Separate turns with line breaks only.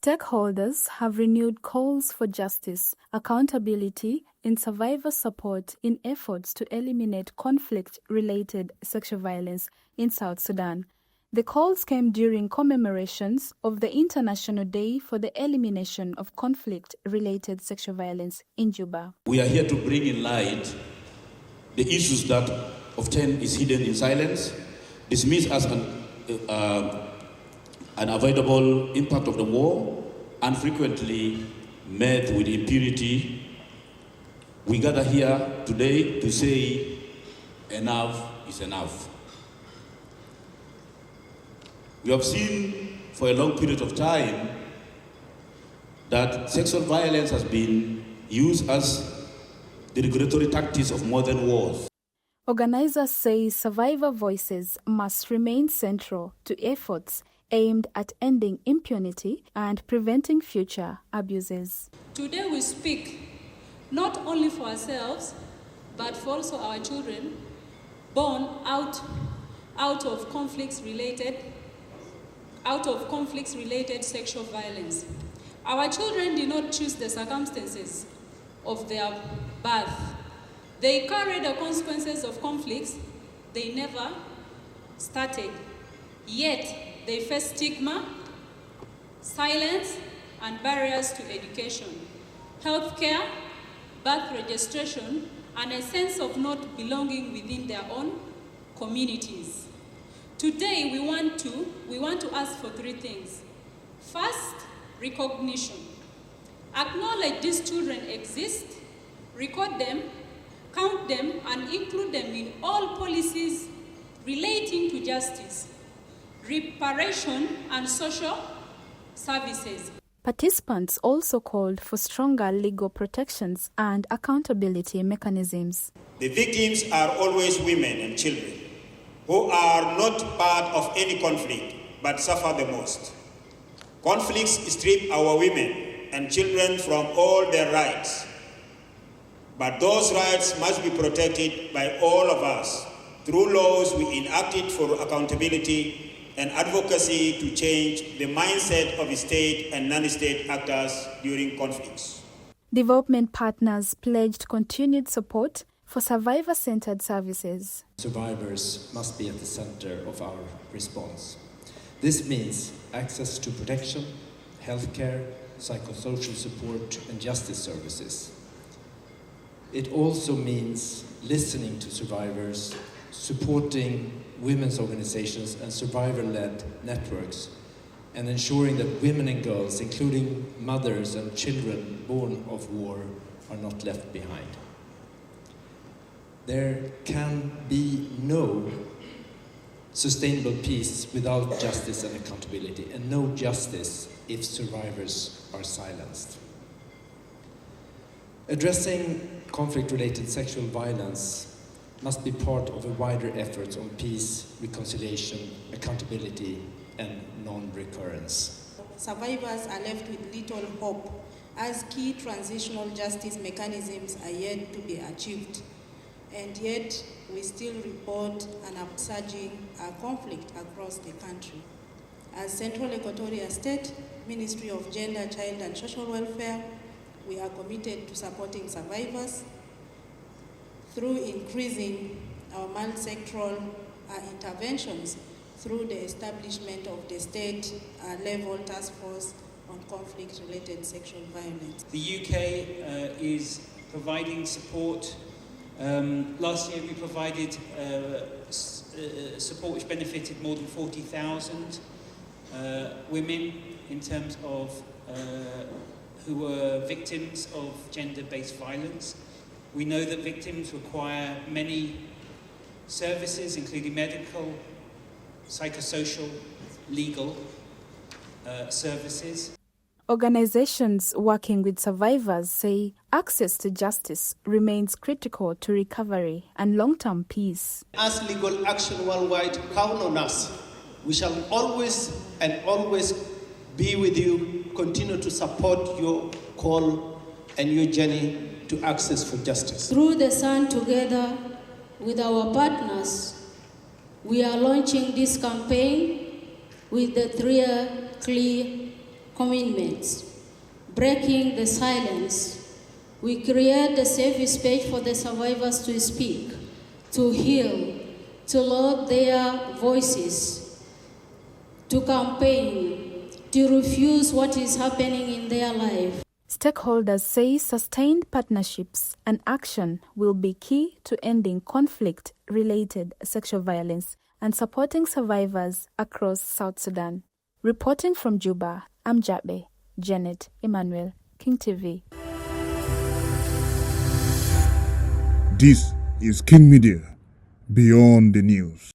Stakeholders have renewed calls for justice, accountability, and survivor support in efforts to eliminate conflict-related sexual violence in South Sudan. The calls came during commemorations of the International Day for the Elimination of Conflict-Related Sexual Violence in Juba.
We are here to bring in light the issues that often is hidden in silence, dismissed as an unavoidable impact of the war, and frequently met with impunity. We gather here today to say enough is enough. We have seen for a long period of time that sexual violence has been used as the regulatory tactics of modern wars.
Organizers say survivor voices must remain central to efforts aimed at ending impunity and preventing future abuses.
Today we speak not only for ourselves, but for also our children born out of conflicts-related sexual violence. Our children did not choose the circumstances of their birth. They carry the consequences of conflicts they never started. Yet they face stigma, silence, and barriers to education, healthcare, birth registration, and a sense of not belonging within their own communities. Today, we want to ask for three things. First, recognition. Acknowledge these children exist, record them, count them, and include them in all policies relating to justice, reparation, and social services.
Participants also called for stronger legal protections and accountability mechanisms.
The victims are always women and children who are not part of any conflict but suffer the most. Conflicts strip our women and children from all their rights, but those rights must be protected by all of us through laws we enacted for accountability and advocacy to change the mindset of state and non-state actors during conflicts.
Development partners pledged continued support for survivor-centered services.
Survivors must be at the center of our response. This means access to protection, healthcare, psychosocial support, and justice services. It also means listening to survivors, supporting women's organizations and survivor-led networks, and ensuring that women and girls, including mothers and children born of war, are not left behind. There can be no sustainable peace without justice and accountability, and no justice if survivors are silenced. Addressing conflict-related sexual violence must be part of a wider effort on peace, reconciliation, accountability, and non-recurrence.
Survivors are left with little hope as key transitional justice mechanisms are yet to be achieved. And yet, we still report an upsurging conflict across the country. As Central Equatoria State, Ministry of Gender, Child and Social Welfare, we are committed to supporting survivors through increasing our multi-sectoral interventions through the establishment of the state-level task force on conflict-related sexual violence.
The UK is providing support. Last year we provided support which benefited more than 40,000 women in terms of who were victims of gender-based violence. We know that victims require many services, including medical, psychosocial, legal services.
Organizations working with survivors say access to justice remains critical to recovery and long-term peace.
As legal action worldwide count on us, we shall always be with you, continue to support your call and your journey to access for justice.
Through the Sun, together with our partners, we are launching this campaign with the three clear commitments, breaking the silence. We create a safe space for the survivors to speak, to heal, to lower their voices, to campaign, to refuse what is happening in their life.
Stakeholders say sustained partnerships and action will be key to ending conflict-related sexual violence and supporting survivors across South Sudan. Reporting from Juba, I'm Jabe Janet Emmanuel, King TV.
This is King Media, Beyond the News.